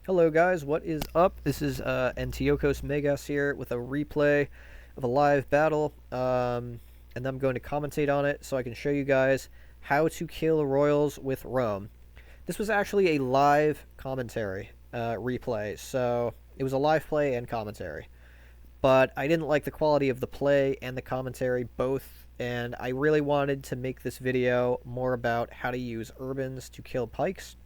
Hello guys, what is up? This is Antiochos Megas here with a replay of a live battle, and I'm going to commentate on it so I can show you guys how to kill royals with Rome. This was actually a live commentary replay, so it was a live play and commentary. But I didn't like the quality of the play and the commentary both, and I really wanted to make this video more about how to use urbans to kill pikes.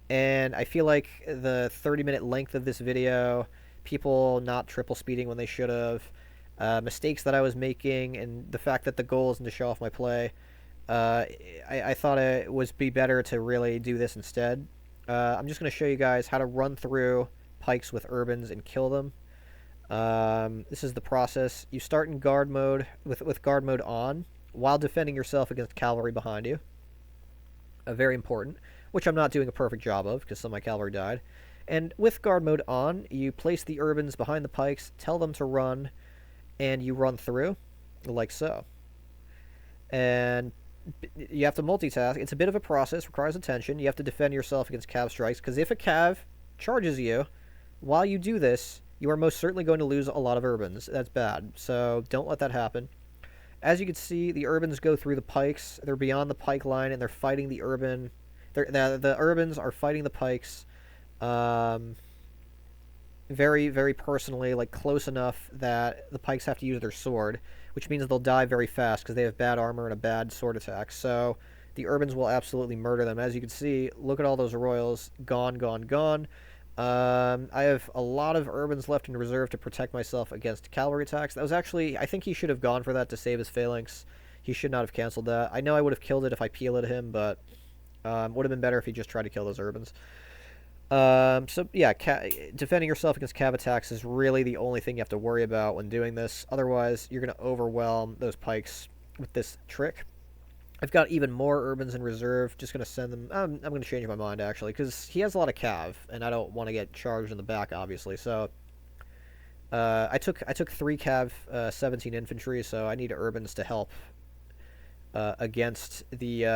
And I feel like the 30-minute length of this video, people not triple speeding when they should have, mistakes that I was making, and the fact that the goal isn't to show off my play, I thought it would be better to really do this instead. I'm just going to show you guys how to run through pikes with urbans and kill them. This is the process. You start in guard mode, with guard mode on, while defending yourself against cavalry behind you. Very important. Which I'm not doing a perfect job of, because some of my cavalry died. And with guard mode on, you place the urbans behind the pikes, tell them to run, and you run through, like so. And you have to multitask. It's a bit of a process, requires attention. You have to defend yourself against cav strikes, because if a cav charges you, while you do this, you are most certainly going to lose a lot of urbans. That's bad, so don't let that happen. As you can see, the urbans go through the pikes. They're beyond the pike line, and they're fighting the urban. The urbans are fighting the pikes very, very personally, like close enough that the pikes have to use their sword, which means they'll die very fast because they have bad armor and a bad sword attack. So the urbans will absolutely murder them. As you can see, look at all those royals. Gone, gone, gone. I have a lot of urbans left in reserve to protect myself against cavalry attacks. That was actually, I think he should have gone for that to save his phalanx. He should not have canceled that. I know I would have killed it if I peeled him, but would have been better if he just tried to kill those urbans. So yeah, defending yourself against cav attacks is really the only thing you have to worry about when doing this. Otherwise, you're going to overwhelm those pikes with this trick. I've got even more urbans in reserve. Just going to send them. I'm going to change my mind, actually, because he has a lot of cav, and I don't want to get charged in the back, obviously. So I took 3 cav, 17 infantry, so I need urbans to help against the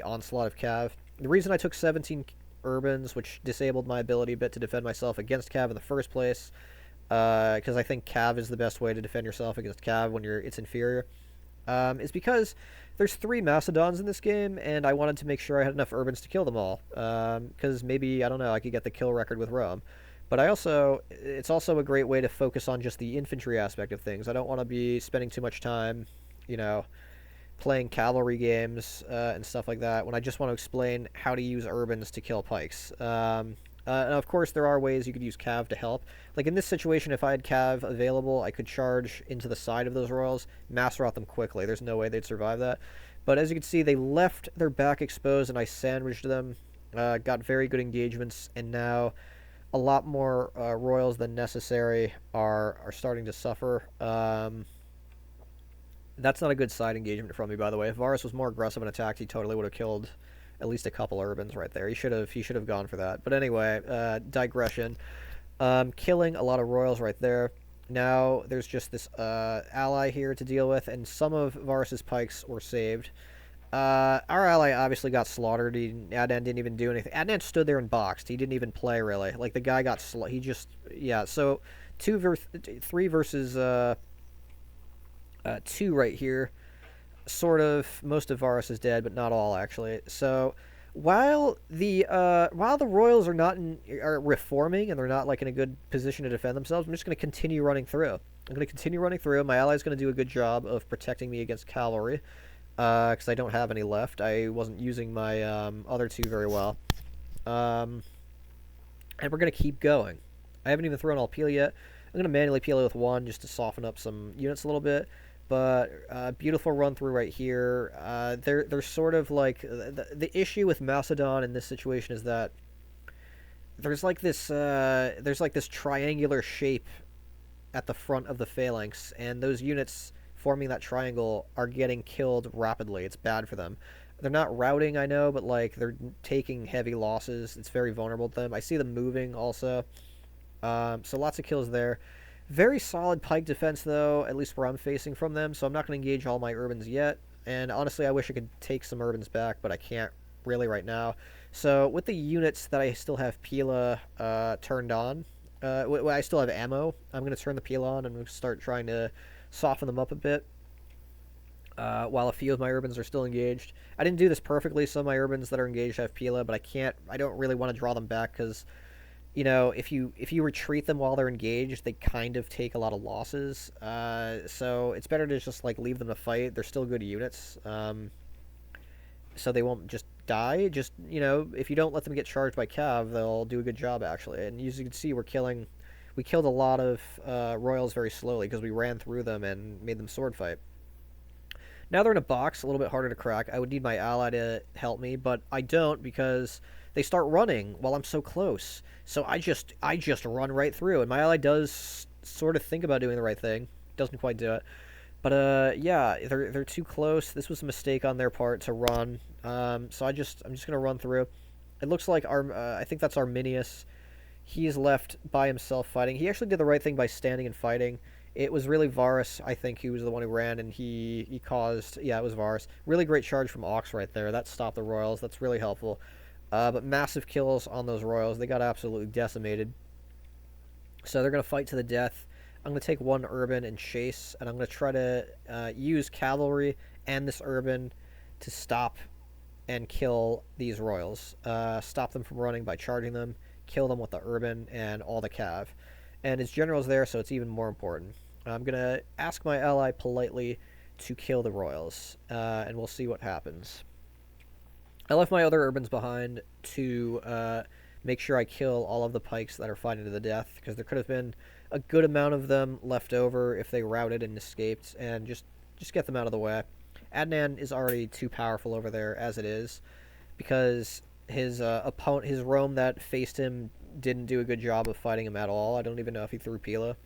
onslaught of cav. The reason I took 17 urbans, which disabled my ability a bit to defend myself against cav in the first place, because I think cav is the best way to defend yourself against cav when it's inferior, is because there's 3 Macedons in this game, and I wanted to make sure I had enough urbans to kill them all, because maybe, I don't know, I could get the kill record with Rome. But it's also a great way to focus on just the infantry aspect of things. I don't want to be spending too much time, playing cavalry games and stuff like that when I just want to explain how to use urbans to kill pikes. And of course, there are ways you could use cav to help. Like in this situation, if I had cav available, I could charge into the side of those royals, mass rout them quickly. There's no way they'd survive that. But as you can see, they left their back exposed, and I sandwiched them. Got very good engagements, and now a lot more royals than necessary are starting to suffer. That's not a good side engagement from me, by the way. If Varus was more aggressive and attacked, he totally would have killed at least a couple urbans right there. He should have gone for that. But anyway, digression. Killing a lot of royals right there. Now there's just this ally here to deal with, and some of Varus's pikes were saved. Our ally obviously got slaughtered. Adnan didn't even do anything. Adnan stood there and boxed. He didn't even play, really. Like, the guy got he just... Yeah, so 3 versus... 2 right here. Sort of. Most of Varus is dead, but not all, actually. So while the royals are reforming and they're not like in a good position to defend themselves, I'm just going to continue running through. My ally's going to do a good job of protecting me against cavalry, because I don't have any left. I wasn't using my other 2 very well. And we're going to keep going. I haven't even thrown all peel yet. I'm going to manually peel it with 1 just to soften up some units a little bit. But beautiful run through right here. They're sort of like the issue with Macedon in this situation is that there's like this triangular shape at the front of the phalanx, and those units forming that triangle are getting killed rapidly. It's bad for them. They're not routing, I know, but like they're taking heavy losses. It's very vulnerable to them. I see them moving also. So lots of kills there. Very solid pike defense, though, at least where I'm facing from them, so I'm not going to engage all my urbans yet. And honestly, I wish I could take some urbans back, but I can't really right now. So with the units that I still have Pila turned on, I still have ammo, I'm going to turn the Pila on and start trying to soften them up a bit. While a few of my urbans are still engaged. I didn't do this perfectly. Some of my urbans that are engaged have Pila, but I don't really want to draw them back because, if you retreat them while they're engaged, they kind of take a lot of losses. So it's better to just like leave them to fight. They're still good units, so they won't just die. Just if you don't let them get charged by Cav, they'll do a good job actually. And as you can see, we killed a lot of royals very slowly because we ran through them and made them sword fight. Now they're in a box, a little bit harder to crack. I would need my ally to help me, but I don't because they start running while I'm so close. So I just run right through, and my ally does sort of think about doing the right thing, doesn't quite do it. But yeah, they're too close. This was a mistake on their part to run. So I'm just gonna run through. It looks like I think that's AmeniuS. He's left by himself fighting. He actually did the right thing by standing and fighting. It was really Varus, I think, who was the one who ran, and he caused... Yeah, it was Varus. Really great charge from Ox right there. That stopped the Royals. That's really helpful. But massive kills on those Royals. They got absolutely decimated. So they're going to fight to the death. I'm going to take one Urban and chase, and I'm going to try to use Cavalry and this Urban to stop and kill these Royals. Stop them from running by charging them, kill them with the Urban and all the Cav. And his general's there, so it's even more important. I'm going to ask my ally politely to kill the Royals, and we'll see what happens. I left my other Urbans behind to make sure I kill all of the Pikes that are fighting to the death, because there could have been a good amount of them left over if they routed and escaped, and just get them out of the way. Adnan is already too powerful over there as it is, because his opponent, his Rome that faced him, didn't do a good job of fighting him at all. I don't even know if he threw Pila.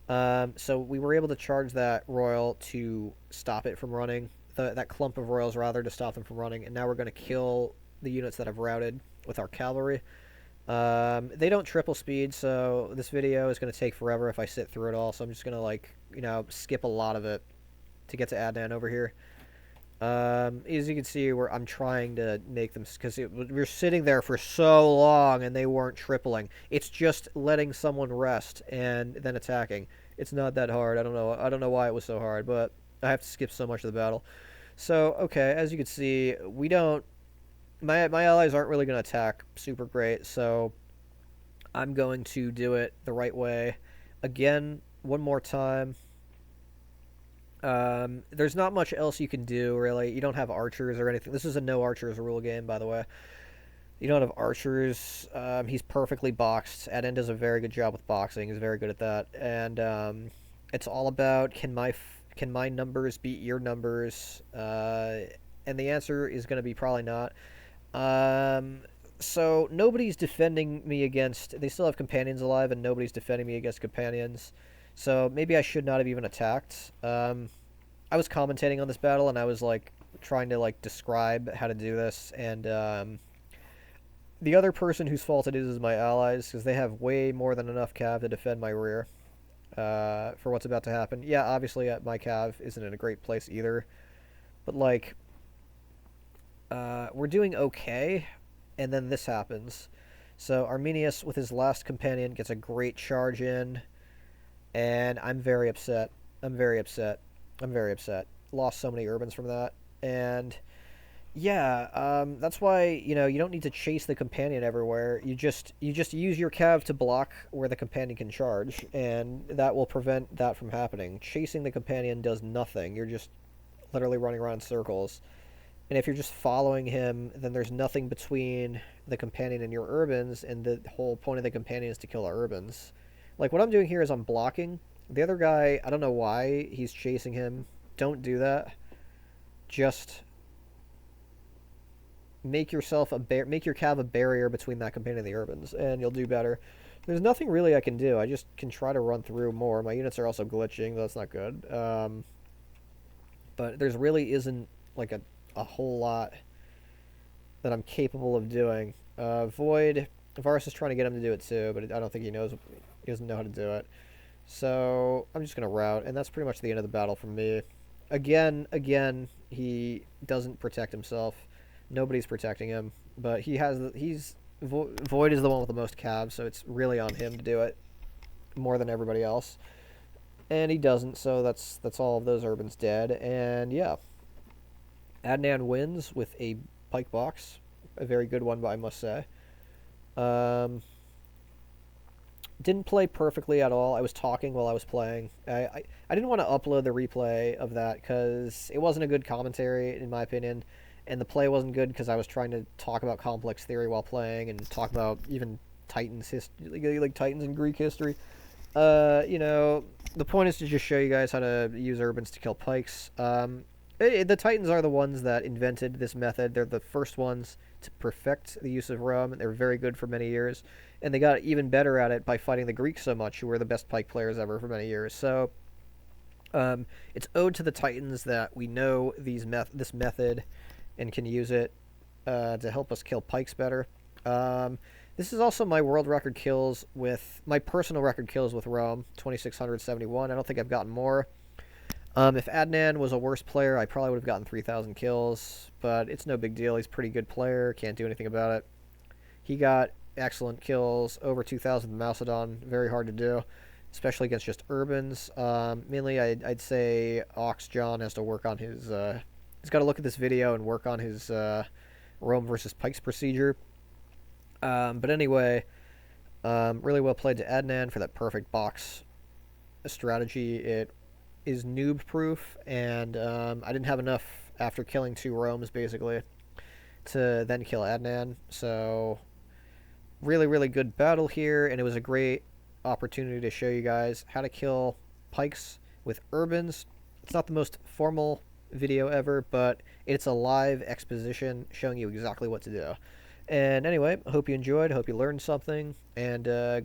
So we were able to charge that Royal to stop it from running. That clump of Royals, rather, to stop them from running. And now we're going to kill the units that have routed with our cavalry. They don't triple speed, so this video is going to take forever if I sit through it all. So I'm just going to, skip a lot of it to get to Adnan over here. As you can see, I'm trying to make them, because we're sitting there for so long and they weren't tripling. It's just letting someone rest and then attacking. It's not that hard. I don't know why it was so hard, but I have to skip so much of the battle. So okay, as you can see, my allies aren't really going to attack super great, so I'm going to do it the right way. Again, one more time. There's not much else you can do, really. You don't have archers or anything. This is a no archers rule game, by the way. You don't have archers. He's perfectly boxed. Adnan does a very good job with boxing. He's very good at that. And it's all about, can my numbers beat your numbers? And the answer is going to be probably not. So nobody's defending me against... They still have companions alive, and nobody's defending me against companions. So maybe I should not have even attacked. I was commentating on this battle, and I was trying to describe how to do this, and the other person whose fault it is my allies, because they have way more than enough cav to defend my rear for what's about to happen. Yeah, obviously my cav isn't in a great place either, but we're doing okay, and then this happens. So AmeniuS with his last companion gets a great charge in. And I'm very upset. I'm very upset. Lost so many urbans from that. And yeah, that's why, you don't need to chase the companion everywhere. You just use your cav to block where the companion can charge, and that will prevent that from happening. Chasing the companion does nothing. You're just literally running around in circles. And if you're just following him, then there's nothing between the companion and your urbans, and the whole point of the companion is to kill our urbans. What I'm doing here is I'm blocking. The other guy, I don't know why he's chasing him. Don't do that. Just make your cav a barrier between that companion and the urbans, and you'll do better. There's nothing really I can do. I just can try to run through more. My units are also glitching. That's not good. But there's really isn't a whole lot that I'm capable of doing. Void, Varus is trying to get him to do it too, but I don't think he knows. He doesn't know how to do it. So I'm just going to route, and that's pretty much the end of the battle for me. Again, he doesn't protect himself. Nobody's protecting him. but Void is the one with the most cabs, so it's really on him to do it more than everybody else. And he doesn't, so that's all of those urbans dead. And yeah, Adnan wins with a pike box, a very good one, I must say. Didn't play perfectly at all. I was talking while I was playing. I didn't want to upload the replay of that because it wasn't a good commentary, in my opinion, and the play wasn't good because I was trying to talk about complex theory while playing and talk about even Titans history, like Titans and Greek history. The point is to just show you guys how to use urbans to kill pikes. The Titans are the ones that invented this method. They're the first ones to perfect the use of Rome. They're very good for many years, and they got even better at it by fighting the Greeks so much, who were the best pike players ever for many years. So it's owed to the Titans that we know this method and can use it to help us kill pikes better. This is also my world record kills my personal record kills with Rome, 2,671. I don't think I've gotten more. If Adnan was a worse player, I probably would have gotten 3,000 kills, but it's no big deal. He's a pretty good player. Can't do anything about it. He got excellent kills, over 2,000 Macedon. Very hard to do, especially against just urbans. Mainly, I'd say Ox John has to work on his... he's got to look at this video and work on his Rome versus Pikes procedure. But anyway, really well played to Adnan for that perfect box strategy. It is noob proof, and I didn't have enough after killing 2 Romes basically to then kill Adnan. So really, really good battle here, and it was a great opportunity to show you guys how to kill pikes with urbans. It's not the most formal video ever, but it's a live exposition showing you exactly what to do. And anyway, I hope you enjoyed, hope you learned something, and good